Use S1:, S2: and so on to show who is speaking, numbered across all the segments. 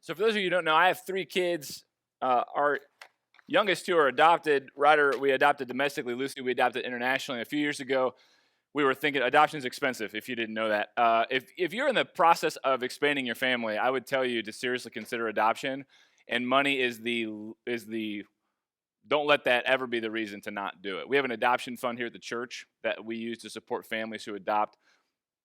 S1: So for those of you who don't know, I have 3 kids. Our youngest 2 are adopted. Ryder, we adopted domestically. Lucy, we adopted internationally. A few years ago, we were thinking adoption is expensive, if you didn't know that. If you're in the process of expanding your family, I would tell you to seriously consider adoption. And money is the don't let that ever be the reason to not do it. We have an adoption fund here at the church that we use to support families who adopt.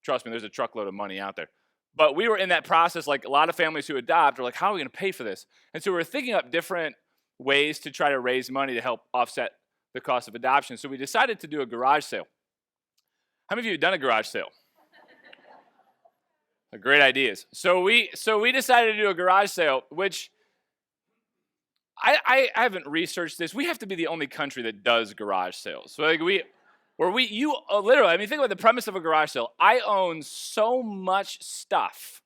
S1: Trust me, there's a truckload of money out there. But we were in that process, like a lot of families who adopt are like, how are we going to pay for this? And so we're thinking up different ways to try to raise money to help offset the cost of adoption. So we decided to do a garage sale. How many of you have done a garage sale? Great ideas. So we decided to do a garage sale, which I haven't researched this. We have to be the only country that does garage sales. So like literally, I mean, think about the premise of a garage sale. I own so much stuff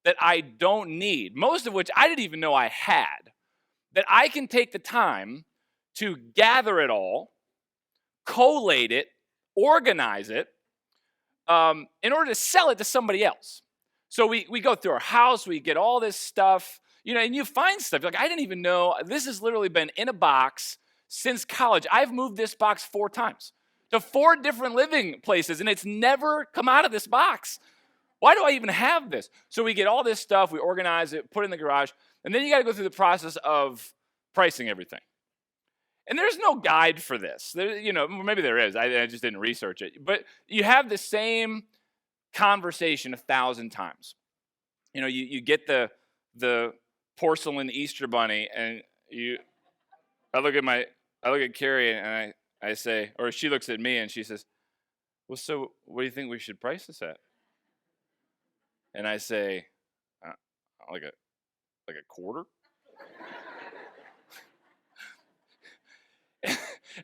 S1: that I don't need, most of which I didn't even know I had, that I can take the time to gather it all, collate it, organize it, in order to sell it to somebody else. So we go through our house, we get all this stuff, and you find stuff. You're like, I didn't even know. This has literally been in a box since college. I've moved this box 4 times to 4 different living places, and it's never come out of this box. Why do I even have this? So we get all this stuff, we organize it, put it in the garage, and then you got to go through the process of pricing everything. And there's no guide for this. Maybe there is. I just didn't research it. But you have the same conversation 1,000 times. You get the porcelain Easter bunny, and I look at Carrie, and I say, or she looks at me and she says, well, so what do you think we should price this at? And I say, like a quarter?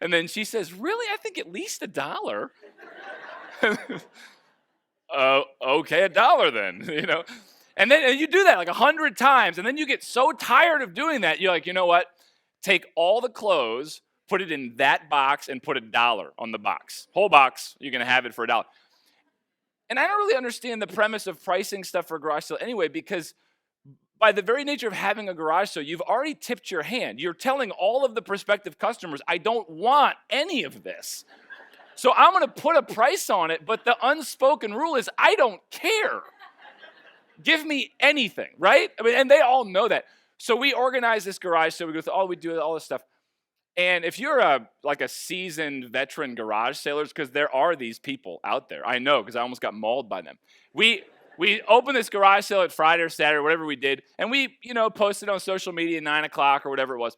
S1: And then she says, really? I think at least $1. Okay, $1 then, And then you do that like 100 times, and then you get so tired of doing that, you're like, you know what? Take all the clothes, put it in that box, and put $1 on the box. Whole box, you're going to have it for $1. And I don't really understand the premise of pricing stuff for a garage sale anyway, because by the very nature of having a garage sale, you've already tipped your hand. You're telling all of the prospective customers, I don't want any of this. So I'm going to put a price on it, but the unspoken rule is I don't care. Give me anything, right? I mean, and they all know that. So we organize this garage sale. We go through we do all this stuff. And if you're a seasoned veteran garage sailors, because there are these people out there, I know, because I almost got mauled by them. We opened this garage sale at Friday or Saturday, whatever we did, and we, posted on social media at 9 o'clock or whatever it was.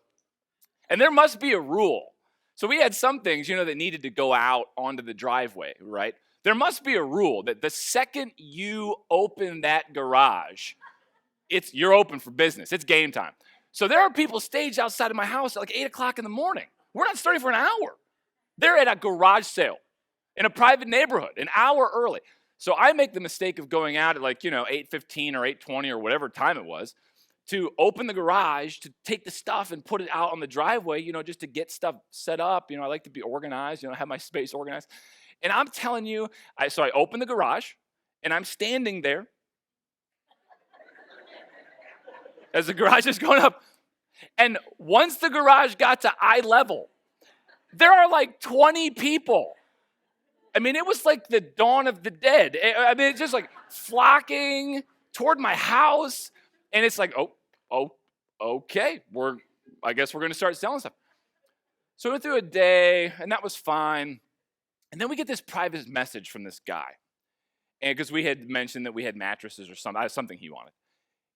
S1: And there must be a rule. So we had some things, that needed to go out onto the driveway, right? There must be a rule that the second you open that garage, you're open for business. It's game time. So there are people staged outside of my house at like 8 o'clock in the morning. We're not starting for an hour. They're at a garage sale in a private neighborhood, an hour early. So I make the mistake of going out at 8:15 or 8:20 or whatever time it was to open the garage, to take the stuff and put it out on the driveway, just to get stuff set up. I like to be organized, have my space organized. And I'm telling you, I open the garage, and I'm standing there as the garage is going up. And once the garage got to eye level, there are 20 people. I mean, it was like the dawn of the dead. It's just flocking toward my house. And it's like, okay, I guess we're going to start selling stuff. So we went through a day, and that was fine. And then we get this private message from this guy. And because we had mentioned that we had mattresses or something he wanted.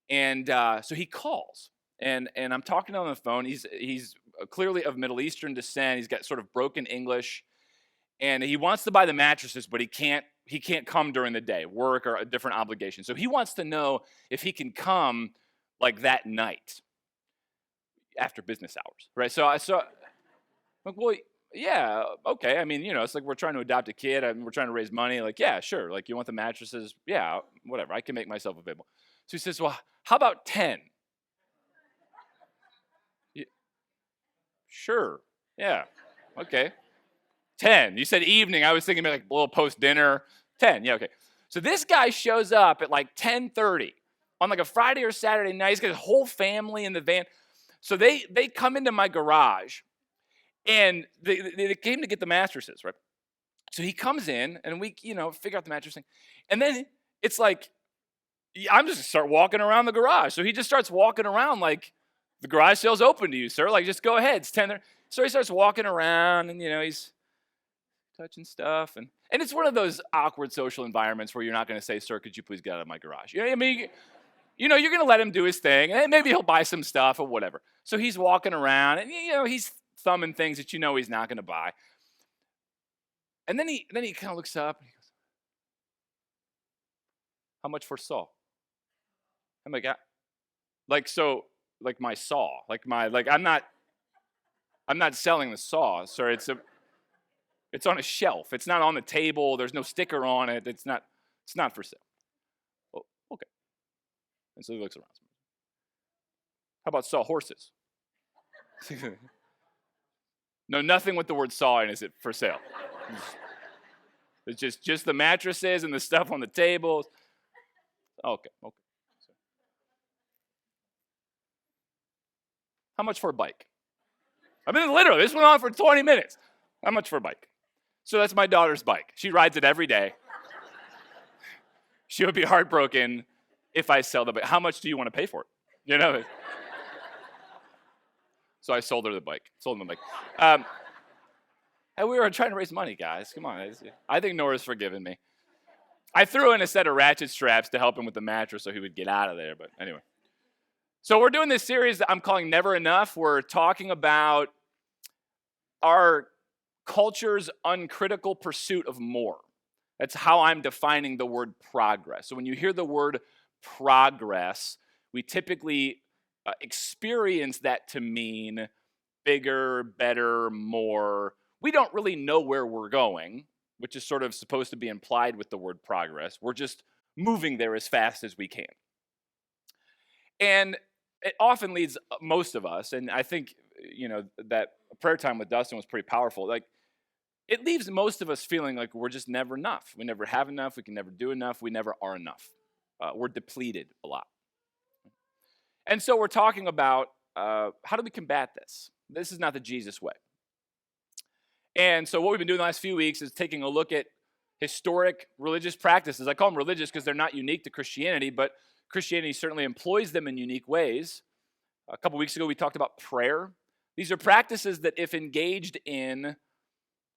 S1: And so he calls, and I'm talking to him on the phone. He's clearly of Middle Eastern descent. He's got sort of broken English, and he wants to buy the mattresses, but he can't come during the day, work or a different obligation. So he wants to know if he can come that night after business hours, right? So I'm like, well, yeah, okay. I mean, it's like we're trying to adopt a kid, and we're trying to raise money. Yeah, sure. You want the mattresses? Yeah, whatever. I can make myself available. So he says, well, how about 10? Yeah, sure. Yeah. Okay. 10. You said evening. I was thinking about a little post-dinner. 10. Yeah, okay. So this guy shows up at 10:30, on like a Friday or Saturday night. He's got his whole family in the van. So they come into my garage, and they came to get the mattresses, right? So he comes in, and we, figure out the mattress thing. And then it's like, I'm just going to start walking around the garage. So he just starts walking around like, the garage sale's open to you, sir. Like, just go ahead. It's 10 there. So he starts walking around, and, he's touching stuff. And it's one of those awkward social environments where you're not going to say, sir, could you please get out of my garage? You know what I mean? You're going to let him do his thing, and maybe he'll buy some stuff or whatever. So he's walking around, and, he's thumbing things that he's not going to buy. And then he kind of looks up, and he goes, how much for saw? I'm like, like my saw, I'm not selling the saw, sir. It's on a shelf. It's not on the table. There's no sticker on it. It's not for sale. Well, okay. And so he looks around. How about saw horses? No, nothing with the word saw in is it for sale. It's just the mattresses and the stuff on the tables. Okay. How much for a bike? I mean, literally, this went on for 20 minutes. How much for a bike? So that's my daughter's bike. She rides it every day. She would be heartbroken if I sell the bike. How much do you want to pay for it? So I sold her the bike. Sold him the bike. And we were trying to raise money, guys. Come on. I think Nora's forgiven me. I threw in a set of ratchet straps to help him with the mattress so he would get out of there. But anyway. So we're doing this series that I'm calling Never Enough. We're talking about our culture's uncritical pursuit of more. That's how I'm defining the word progress. So when you hear the word progress, we typically experience that to mean bigger, better, more. We don't really know where we're going, which is sort of supposed to be implied with the word progress. We're just moving there as fast as we can. And it often leads most of us, and I think, that prayer time with Dustin was pretty powerful. Like, it leaves most of us feeling like we're just never enough. We never have enough. We can never do enough. We never are enough. We're depleted a lot. And so we're talking about how do we combat this? This is not the Jesus way. And so what we've been doing the last few weeks is taking a look at historic religious practices. I call them religious because they're not unique to Christianity, but Christianity certainly employs them in unique ways. A couple weeks ago, we talked about prayer. These are practices that, if engaged in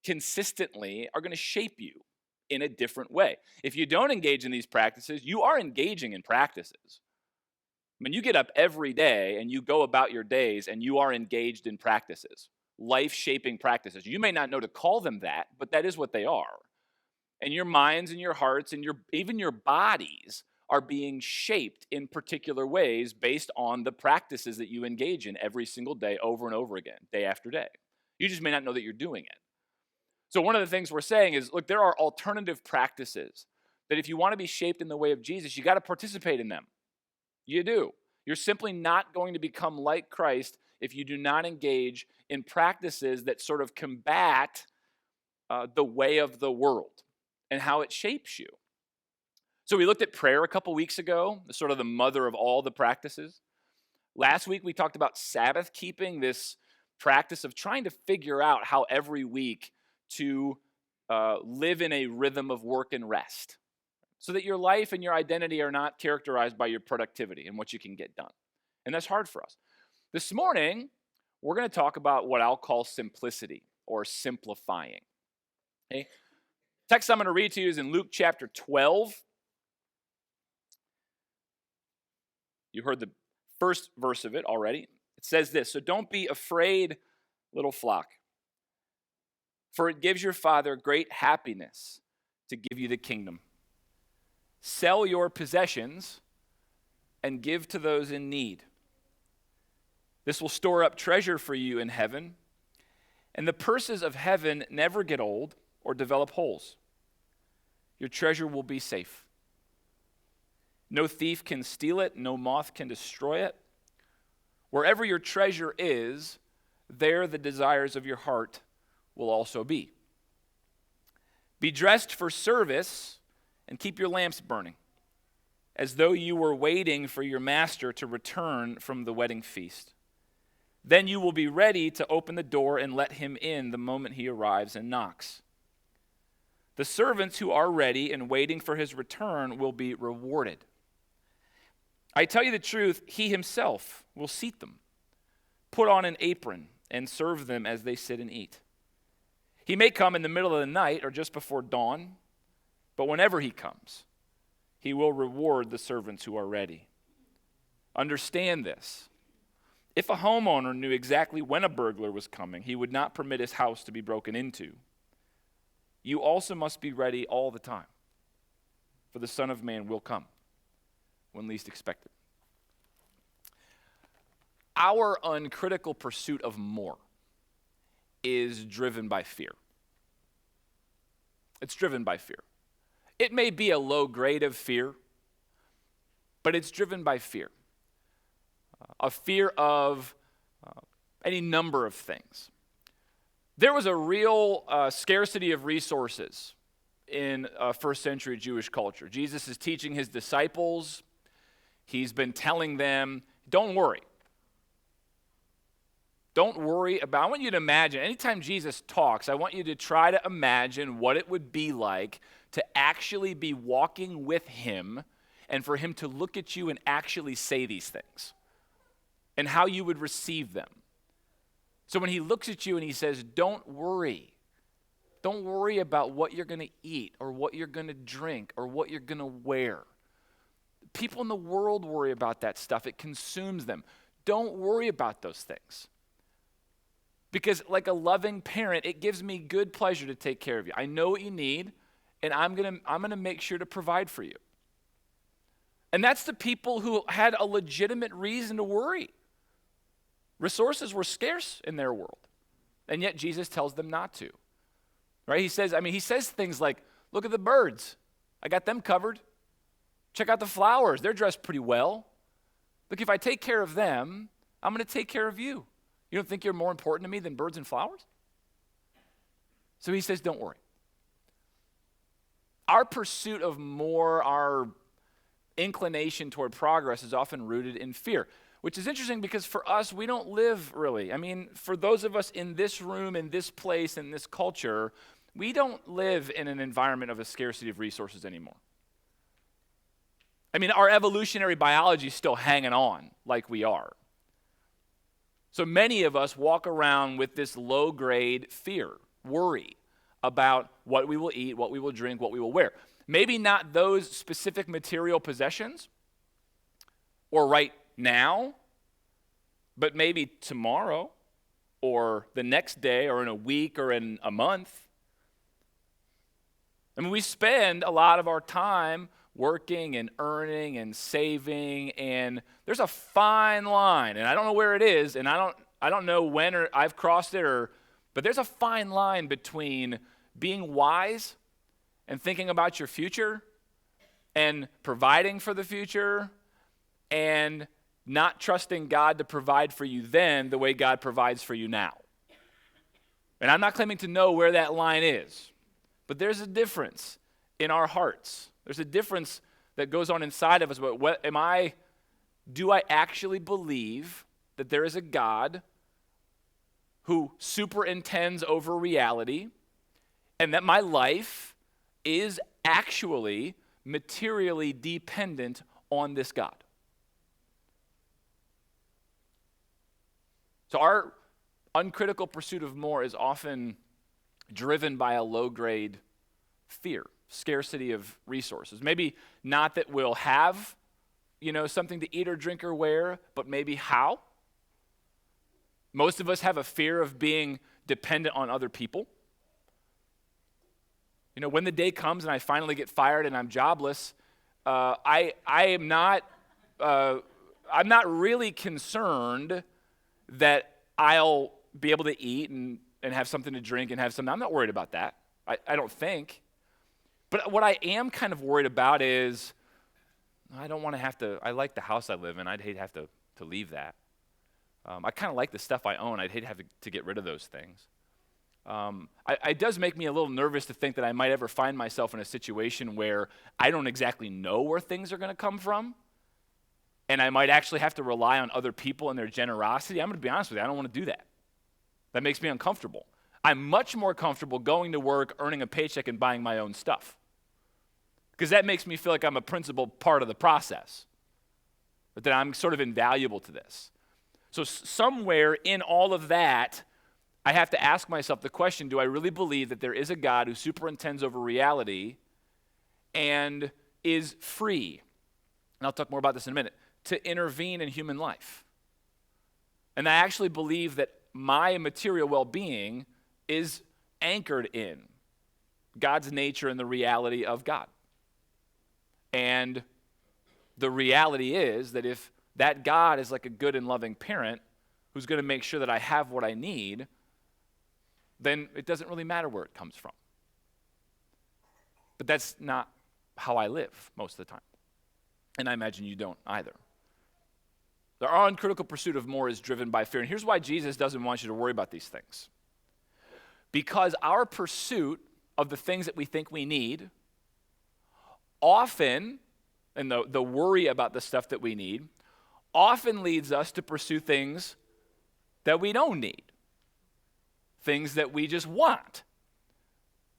S1: consistently, are going to shape you in a different way. If you don't engage in these practices, you are engaging in practices. I mean, you get up every day and you go about your days and you are engaged in practices, life-shaping practices. You may not know to call them that, but that is what they are. And your minds and your hearts and even your bodies are being shaped in particular ways based on the practices that you engage in every single day, over and over again, day after day. You just may not know that you're doing it. So one of the things we're saying is, look, there are alternative practices that if you want to be shaped in the way of Jesus, you got to participate in them. You do. You're simply not going to become like Christ if you do not engage in practices that sort of combat the way of the world and how it shapes you. So we looked at prayer a couple weeks ago, sort of the mother of all the practices. Last week we talked about Sabbath keeping, this practice of trying to figure out how every week to live in a rhythm of work and rest, so that your life and your identity are not characterized by your productivity and what you can get done. And that's hard for us. This morning, we're going to talk about what I'll call simplicity or simplifying. Okay? Text I'm going to read to you is in Luke chapter 12. You heard the first verse of it already. It says this, so don't be afraid, little flock, for it gives your Father great happiness to give you the kingdom. Sell your possessions and give to those in need. This will store up treasure for you in heaven, and the purses of heaven never get old or develop holes. Your treasure will be safe. No thief can steal it, no moth can destroy it. Wherever your treasure is, there the desires of your heart will also be. Be dressed for service and keep your lamps burning. as though you were waiting for your master to return from the wedding feast. Then you will be ready to open the door and let him in the moment he arrives and knocks. The servants who are ready and waiting for his return will be rewarded. I tell you the truth, he himself will seat them, put on an apron, and serve them as they sit and eat. He may come in the middle of the night or just before dawn, but whenever he comes, he will reward the servants who are ready. Understand this. If a homeowner knew exactly when a burglar was coming, he would not permit his house to be broken into. You also must be ready all the time, for the Son of Man will come when least expected. Our uncritical pursuit of more is driven by fear. It's driven by fear. It may be a low grade of fear, but it's driven by fear. A fear of any number of things. There was a real scarcity of resources in first century Jewish culture. Jesus is teaching his disciples. He's been telling them, don't worry. Don't worry about, I want you to imagine, anytime Jesus talks, I want you to try to imagine what it would be like to actually be walking with him and for him to look at you and actually say these things and how you would receive them. So when he looks at you and he says, don't worry. Don't worry about what you're going to eat or what you're going to drink or what you're going to wear. People in the world worry about that stuff. It consumes them. Don't worry about those things. Because like a loving parent, it gives me good pleasure to take care of you. I know what you need, and I'm gonna make sure to provide for you. And that's the people who had a legitimate reason to worry. Resources were scarce in their world, and yet Jesus tells them not to. Right? He says things like, look at the birds. I got them covered. Check out the flowers. They're dressed pretty well. Look, if I take care of them, I'm going to take care of you. You don't think you're more important to me than birds and flowers? So he says, don't worry. Our pursuit of more, our inclination toward progress is often rooted in fear, which is interesting because for us, we don't live really. I mean, for those of us in this room, in this place, in this culture, we don't live in an environment of a scarcity of resources anymore. I mean, our evolutionary biology is still hanging on like we are. So many of us walk around with this low-grade fear, worry about what we will eat, what we will drink, what we will wear. Maybe not those specific material possessions or right now, but maybe tomorrow or the next day or in a week or in a month. I mean, we spend a lot of our time working and earning and saving, and there's a fine line, and I don't know where it is, and I don't know when or I've crossed it, but there's a fine line between being wise and thinking about your future and providing for the future and not trusting God to provide for you then the way God provides for you now. And I'm not claiming to know where that line is, but there's a difference in our hearts. There's a difference that goes on inside of us. But do I actually believe that there is a God who superintends over reality and that my life is actually materially dependent on this God? So our uncritical pursuit of more is often driven by a low-grade fear. Scarcity of resources. Maybe not that we'll have, something to eat or drink or wear, but maybe how. Most of us have a fear of being dependent on other people. When the day comes and I finally get fired and I'm jobless, I'm not really concerned that I'll be able to eat and have something to drink and have something. I'm not worried about that. I don't think. But what I am kind of worried about is I don't want to have to, I like the house I live in. I'd hate to have to leave that. I kind of like the stuff I own. I'd hate to have to get rid of those things. It does make me a little nervous to think that I might ever find myself in a situation where I don't exactly know where things are going to come from, and I might actually have to rely on other people and their generosity. I'm going to be honest with you, I don't want to do that. That makes me uncomfortable. I'm much more comfortable going to work, earning a paycheck, and buying my own stuff, because that makes me feel like I'm a principal part of the process, but that I'm sort of invaluable to this. So somewhere in all of that, I have to ask myself the question, do I really believe that there is a God who superintends over reality and is free, and I'll talk more about this in a minute, to intervene in human life? And I actually believe that my material well-being is anchored in God's nature and the reality of God. And the reality is that if that God is like a good and loving parent who's going to make sure that I have what I need, then it doesn't really matter where it comes from. But that's not how I live most of the time. And I imagine you don't either. Our uncritical pursuit of more is driven by fear. And here's why Jesus doesn't want you to worry about these things. Because our pursuit of the things that we think we need often, and the worry about the stuff that we need, often leads us to pursue things that we don't need. Things that we just want.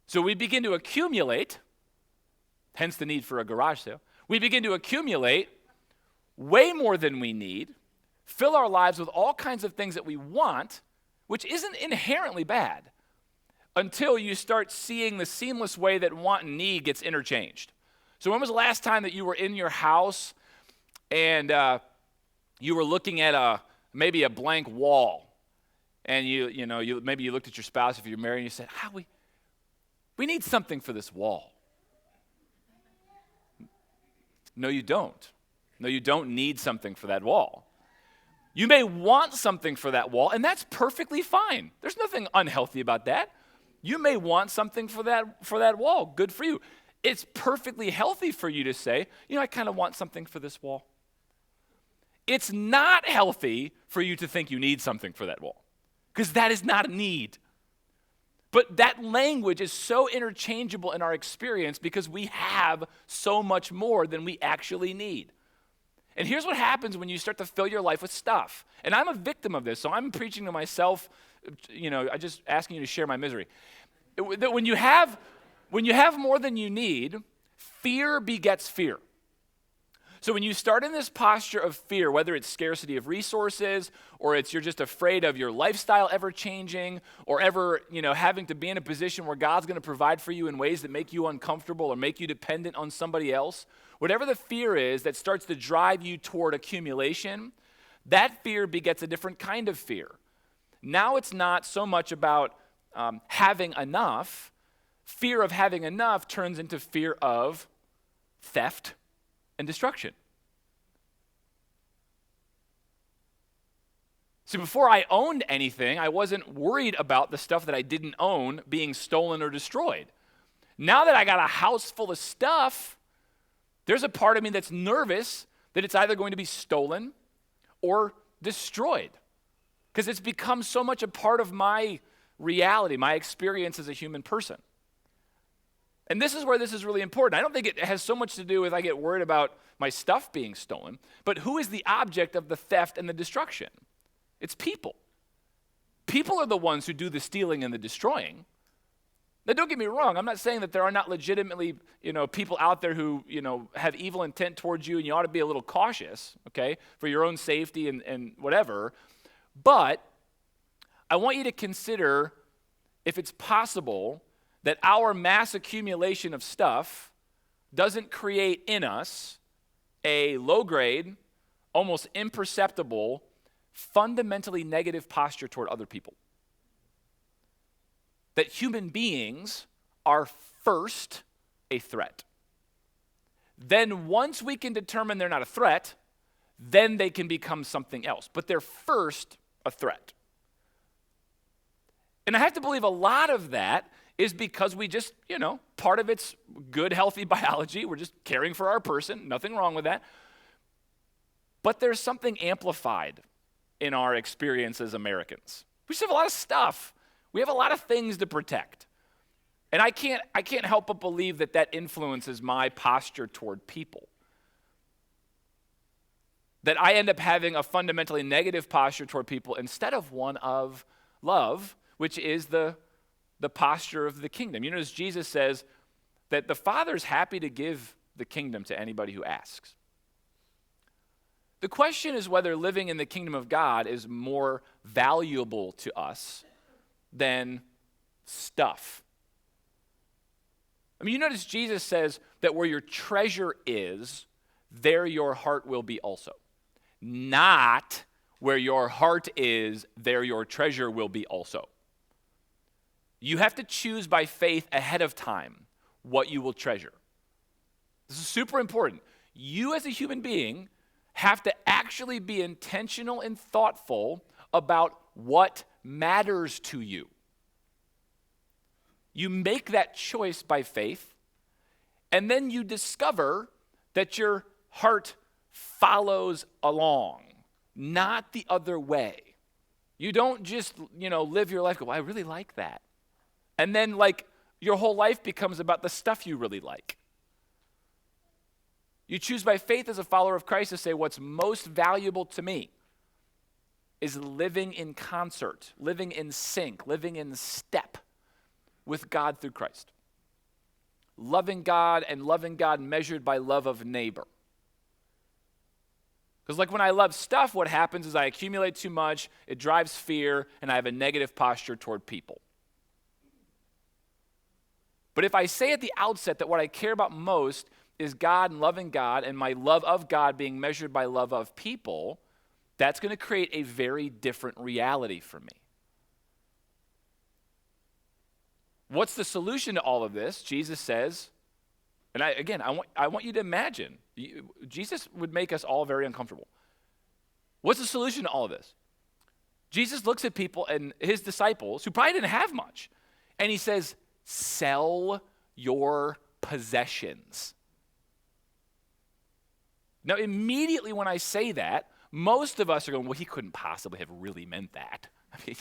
S1: So we begin to accumulate, hence the need for a garage sale. We begin to accumulate way more than we need, fill our lives with all kinds of things that we want, which isn't inherently bad, until you start seeing the seamless way that want and need gets interchanged. So when was the last time that you were in your house and you were looking at maybe a blank wall, and maybe you looked at your spouse if you're married and you said, we need something for this wall. No, you don't. No, you don't need something for that wall. You may want something for that wall, and that's perfectly fine. There's nothing unhealthy about that. You may want something for that wall. Good for you. It's perfectly healthy for you to say, I kind of want something for this wall. It's not healthy for you to think you need something for that wall, because that is not a need. But that language is so interchangeable in our experience because we have so much more than we actually need. And here's what happens when you start to fill your life with stuff. And I'm a victim of this, so I'm preaching to myself, I'm just asking you to share my misery. When you have more than you need, fear begets fear. So when you start in this posture of fear, whether it's scarcity of resources, or you're just afraid of your lifestyle ever changing, or ever, having to be in a position where God's going to provide for you in ways that make you uncomfortable or make you dependent on somebody else, whatever the fear is that starts to drive you toward accumulation, that fear begets a different kind of fear. Now it's not so much about having enough. Fear of having enough turns into fear of theft and destruction. See, before I owned anything, I wasn't worried about the stuff that I didn't own being stolen or destroyed. Now that I got a house full of stuff, there's a part of me that's nervous that it's either going to be stolen or destroyed, because it's become so much a part of my reality, my experience as a human person. And this is where this is really important. I don't think it has so much to do with I get worried about my stuff being stolen, but who is the object of the theft and the destruction? It's people. People are the ones who do the stealing and the destroying. Now, don't get me wrong. I'm not saying that there are not legitimately, people out there who, have evil intent towards you, and you ought to be a little cautious, okay, for your own safety and whatever. But I want you to consider if it's possible that our mass accumulation of stuff doesn't create in us a low-grade, almost imperceptible, fundamentally negative posture toward other people. That human beings are first a threat. Then once we can determine they're not a threat, then they can become something else. But they're first a threat. And I have to believe a lot of that is because we just, part of it's good, healthy biology. We're just caring for our person. Nothing wrong with that. But there's something amplified in our experience as Americans. We just have a lot of stuff. We have a lot of things to protect. And I can't help but believe that that influences my posture toward people. That I end up having a fundamentally negative posture toward people instead of one of love, which is the posture of the kingdom. You notice Jesus says that the Father's happy to give the kingdom to anybody who asks. The question is whether living in the kingdom of God is more valuable to us than stuff. I mean, you notice Jesus says that where your treasure is, there your heart will be also. Not where your heart is, there your treasure will be also. You have to choose by faith ahead of time what you will treasure. This is super important. You as a human being have to actually be intentional and thoughtful about what matters to you. You make that choice by faith, and then you discover that your heart follows along, not the other way. You don't just, live your life, go, well, I really like that. And then, your whole life becomes about the stuff you really like. You choose by faith as a follower of Christ to say, what's most valuable to me is living in concert, living in sync, living in step with God through Christ. Loving God and loving God measured by love of neighbor. Because when I love stuff, what happens is I accumulate too much, it drives fear, and I have a negative posture toward people. But if I say at the outset that what I care about most is God and loving God and my love of God being measured by love of people, that's going to create a very different reality for me. What's the solution to all of this? Jesus says, and I want you to imagine, Jesus would make us all very uncomfortable. What's the solution to all of this? Jesus looks at people and his disciples who probably didn't have much, and he says, sell your possessions. Now, immediately when I say that, most of us are going, well, he couldn't possibly have really meant that. I mean,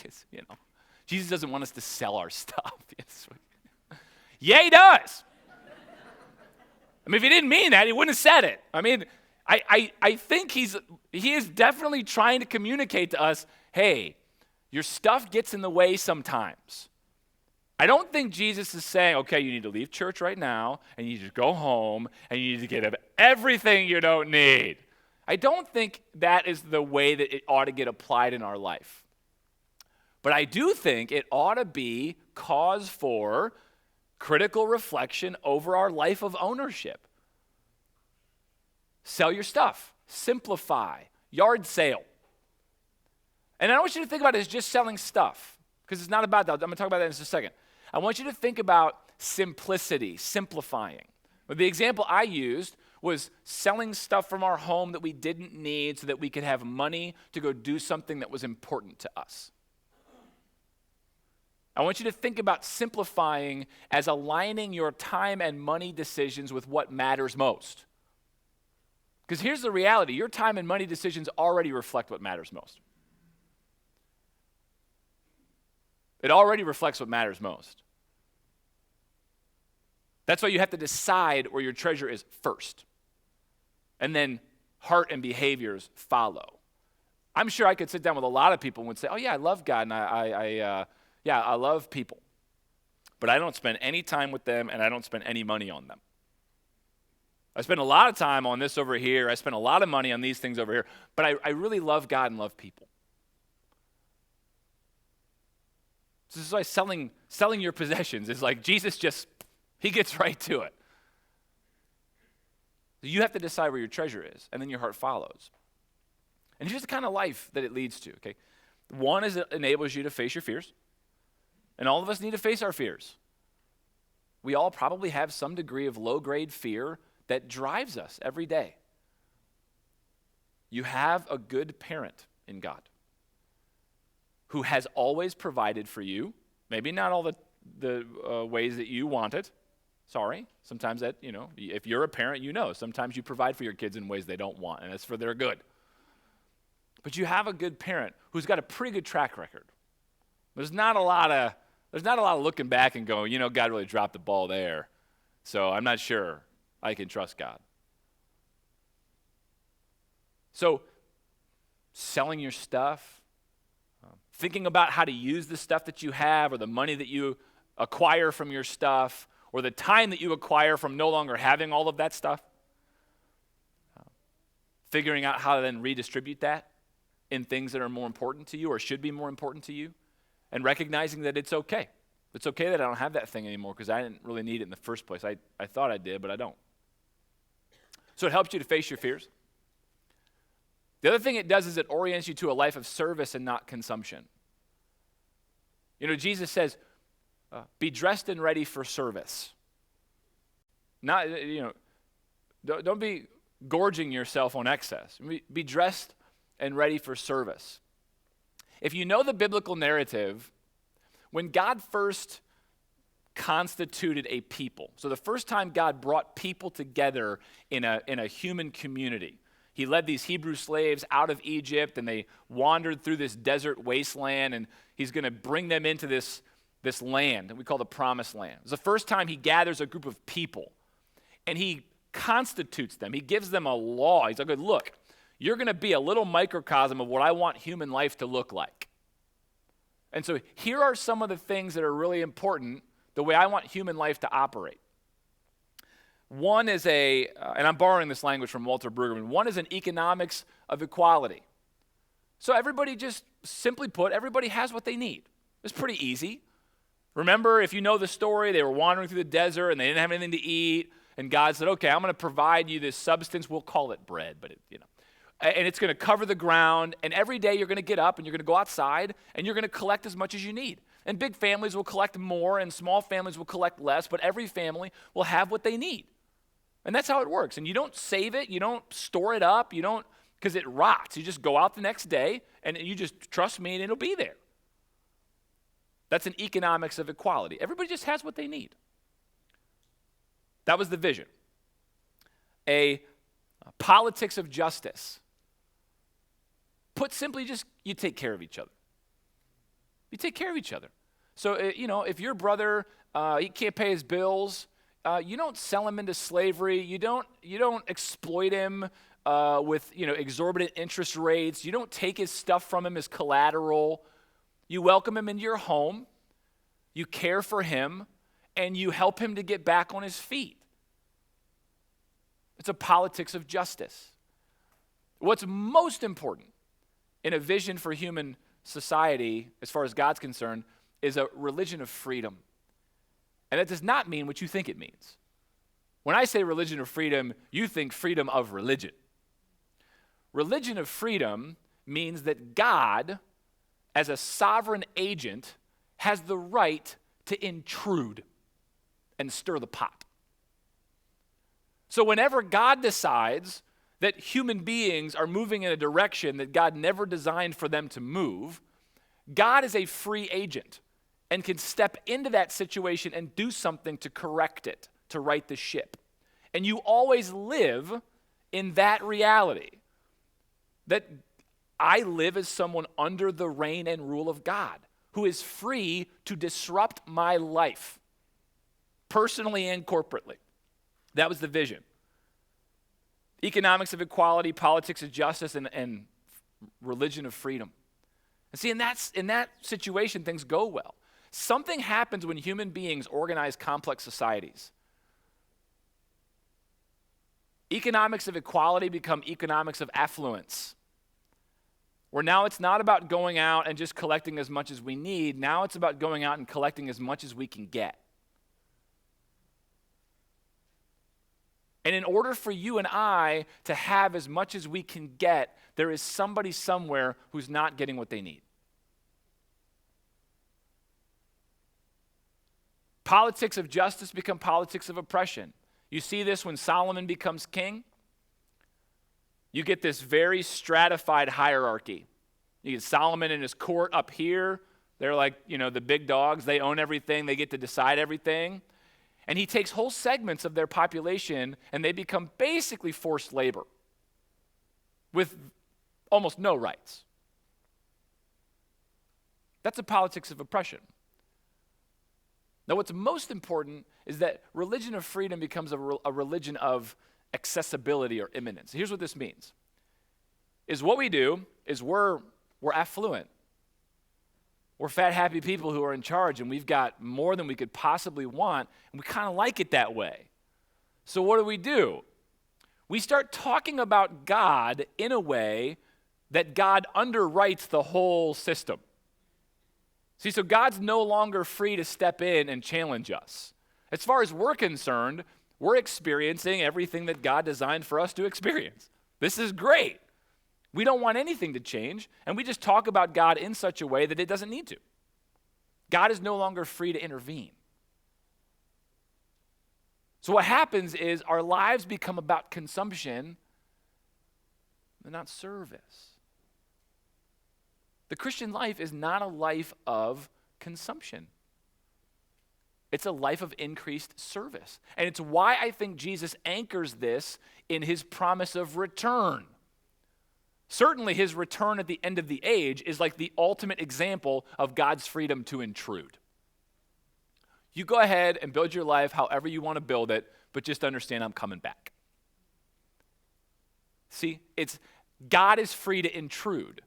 S1: Jesus doesn't want us to sell our stuff. Yeah, he does. I mean, if he didn't mean that, he wouldn't have said it. I mean, I think he is definitely trying to communicate to us, hey, your stuff gets in the way sometimes. I don't think Jesus is saying, okay, you need to leave church right now, and you need to go home, and you need to get everything you don't need. I don't think that is the way that it ought to get applied in our life. But I do think it ought to be cause for critical reflection over our life of ownership. Sell your stuff. Simplify. Yard sale. And I don't want you to think about it as just selling stuff, because it's not about that. I'm going to talk about that in just a second. I want you to think about simplicity, simplifying. But the example I used was selling stuff from our home that we didn't need so that we could have money to go do something that was important to us. I want you to think about simplifying as aligning your time and money decisions with what matters most. Because here's the reality. Your time and money decisions already reflect what matters most. It already reflects what matters most. That's why you have to decide where your treasure is first. And then heart and behaviors follow. I'm sure I could sit down with a lot of people and would say, oh yeah, I love God and I love people. But I don't spend any time with them and I don't spend any money on them. I spend a lot of time on this over here. I spend a lot of money on these things over here. But I really love God and love people. So this is why selling your possessions is like Jesus he gets right to it. You have to decide where your treasure is, and then your heart follows. And here's the kind of life that it leads to, okay? One is it enables you to face your fears. And all of us need to face our fears. We all probably have some degree of low-grade fear that drives us every day. You have a good parent in God who has always provided for you, maybe not all the ways that you want it. Sorry. Sometimes that, if you're a parent, sometimes you provide for your kids in ways they don't want, and it's for their good. But you have a good parent who's got a pretty good track record. There's not a lot of There's not a lot of looking back and going, God really dropped the ball there. So I'm not sure I can trust God. So selling your stuff, thinking about how to use the stuff that you have or the money that you acquire from your stuff or the time that you acquire from no longer having all of that stuff, figuring out how to then redistribute that in things that are more important to you or should be more important to you, and recognizing that it's okay. It's okay that I don't have that thing anymore because I didn't really need it in the first place. I thought I did, but I don't. So it helps you to face your fears. The other thing it does is it orients you to a life of service and not consumption. Jesus says, be dressed and ready for service. Not, don't be gorging yourself on excess. Be dressed and ready for service. If you know the biblical narrative, when God first constituted a people, so the first time God brought people together in a human community, he led these Hebrew slaves out of Egypt, and they wandered through this desert wasteland, and he's going to bring them into this land that we call the Promised Land. It's the first time he gathers a group of people, and he constitutes them. He gives them a law. He's like, look, you're going to be a little microcosm of what I want human life to look like. And so here are some of the things that are really important, the way I want human life to operate. One is and I'm borrowing this language from Walter Brueggemann, one is an economics of equality. So everybody, just simply put, everybody has what they need. It's pretty easy. Remember, if you know the story, they were wandering through the desert and they didn't have anything to eat, and God said, okay, I'm going to provide you this substance. We'll call it bread, but and it's going to cover the ground, and every day you're going to get up and you're going to go outside and you're going to collect as much as you need. And big families will collect more and small families will collect less, but every family will have what they need. And that's how it works. And you don't save it, you don't store it up, because it rots. You just go out the next day and you just trust me and it'll be there. That's an economics of equality. Everybody just has what they need. That was the vision. A politics of justice. Put simply, just you take care of each other. You take care of each other. So, if your brother, he can't pay his bills, you don't sell him into slavery. You don't exploit him with exorbitant interest rates. You don't take his stuff from him as collateral. You welcome him into your home. You care for him, and you help him to get back on his feet. It's a politics of justice. What's most important in a vision for human society, as far as God's concerned, is a religion of freedom. And that does not mean what you think it means. When I say religion of freedom, you think freedom of religion. Religion of freedom means that God, as a sovereign agent, has the right to intrude and stir the pot. So whenever God decides that human beings are moving in a direction that God never designed for them to move, God is a free agent and can step into that situation and do something to correct it, to right the ship. And you always live in that reality, that I live as someone under the reign and rule of God, who is free to disrupt my life, personally and corporately. That was the vision. Economics of equality, politics of justice, and religion of freedom. And see, in that situation, things go well. Something happens when human beings organize complex societies. Economics of equality become economics of affluence, where now it's not about going out and just collecting as much as we need. Now it's about going out and collecting as much as we can get. And in order for you and I to have as much as we can get, there is somebody somewhere who's not getting what they need. Politics of justice become politics of oppression. You see this when Solomon becomes king. You get this very stratified hierarchy. You get Solomon and his court up here. They're like, the big dogs. They own everything. They get to decide everything. And he takes whole segments of their population, and they become basically forced labor with almost no rights. That's a politics of oppression. Now, what's most important is that religion of freedom becomes a religion of accessibility or imminence. Here's what this means. Is what we do is we're affluent. We're fat, happy people who are in charge, and we've got more than we could possibly want, and we kind of like it that way. So what do? We start talking about God in a way that God underwrites the whole system. See, so God's no longer free to step in and challenge us. As far as we're concerned, we're experiencing everything that God designed for us to experience. This is great. We don't want anything to change, and we just talk about God in such a way that it doesn't need to. God is no longer free to intervene. So what happens is our lives become about consumption and not service. The Christian life is not a life of consumption. It's a life of increased service. And it's why I think Jesus anchors this in his promise of return. Certainly his return at the end of the age is like the ultimate example of God's freedom to intrude. You go ahead and build your life however you want to build it, but just understand I'm coming back. See, God is free to intrude.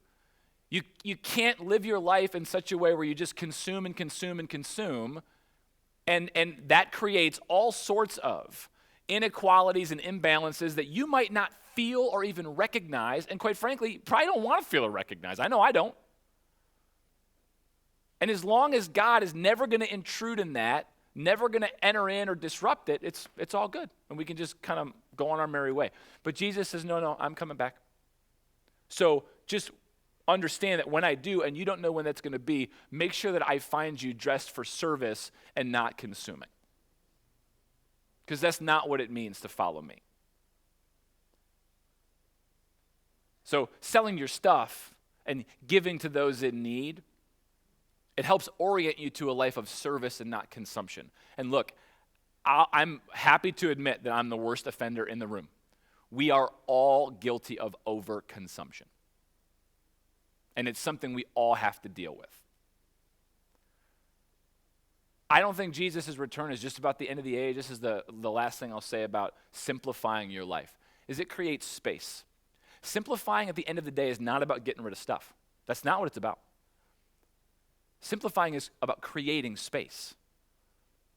S1: You can't live your life in such a way where you just consume and consume and consume, and that creates all sorts of inequalities and imbalances that you might not feel or even recognize, and quite frankly, probably don't want to feel or recognize. I know I don't. And as long as God is never going to intrude in that, never going to enter in or disrupt it, it's all good. And we can just kind of go on our merry way. But Jesus says, no, I'm coming back. So just understand that when I do, and you don't know when that's going to be, make sure that I find you dressed for service and not consuming. Because that's not what it means to follow me. So selling your stuff and giving to those in need, it helps orient you to a life of service and not consumption. And look, I'm happy to admit that I'm the worst offender in the room. We are all guilty of overconsumption. And it's something we all have to deal with. I don't think Jesus' return is just about the end of the age. This is the last thing I'll say about simplifying your life, is it creates space. Simplifying at the end of the day is not about getting rid of stuff. That's not what it's about. Simplifying is about creating space.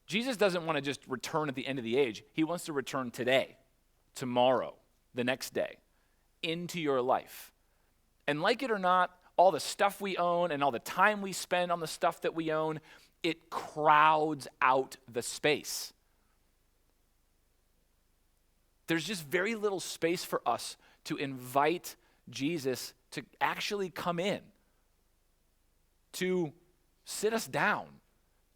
S1: Jesus doesn't want to just return at the end of the age. He wants to return today, tomorrow, the next day, into your life. And like it or not, all the stuff we own and all the time we spend on the stuff that we own, it crowds out the space. There's just very little space for us to invite Jesus to actually come in, to sit us down,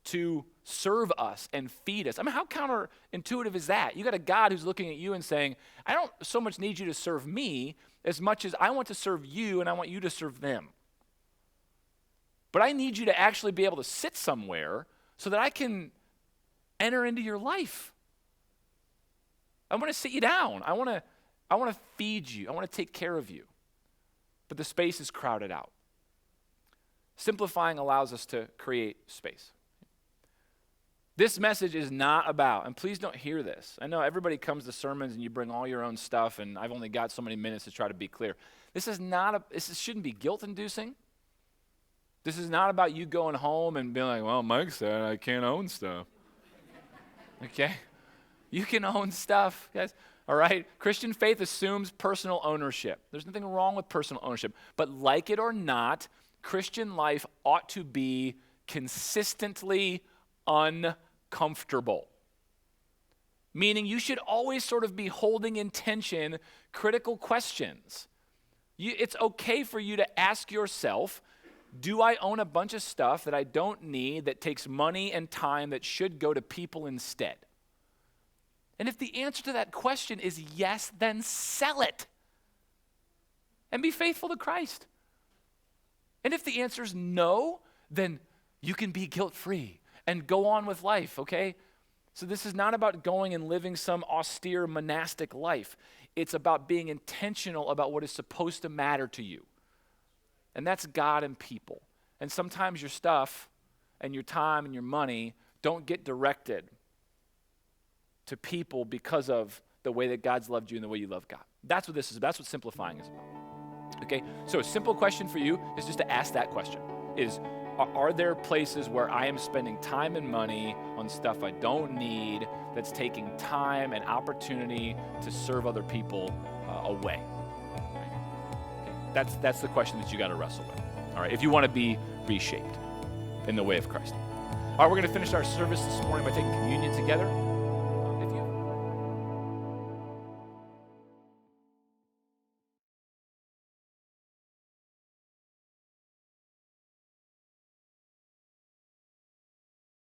S1: to serve us and feed us. I mean, how counterintuitive is that? You got a God who's looking at you and saying, I don't so much need you to serve me as much as I want to serve you and I want you to serve them. But I need you to actually be able to sit somewhere so that I can enter into your life. I want to sit you down. I want to feed you. I want to take care of you. But the space is crowded out. Simplifying allows us to create space. This message is not about, and please don't hear this. I know everybody comes to sermons and you bring all your own stuff, and I've only got so many minutes to try to be clear. This shouldn't be guilt-inducing. This is not about you going home and being like, well, Mike said I can't own stuff. Okay? You can own stuff, guys. All right? Christian faith assumes personal ownership. There's nothing wrong with personal ownership. But like it or not, Christian life ought to be consistently uncomfortable. Meaning you should always sort of be holding in tension critical questions. It's okay for you to ask yourself, do I own a bunch of stuff that I don't need that takes money and time that should go to people instead? And if the answer to that question is yes, then sell it and be faithful to Christ. And if the answer is no, then you can be guilt-free and go on with life, okay? So this is not about going and living some austere monastic life. It's about being intentional about what is supposed to matter to you. And that's God and people. And sometimes your stuff and your time and your money don't get directed to people because of the way that God's loved you and the way you love God. That's what this is. That's what simplifying is about. Okay? So a simple question for you is just to ask that question. Are there places where I am spending time and money on stuff I don't need that's taking time and opportunity to serve other people away? Okay. That's the question that you got to wrestle with. All right, if you want to be reshaped in the way of Christ. All right, we're going to finish our service this morning by taking communion together.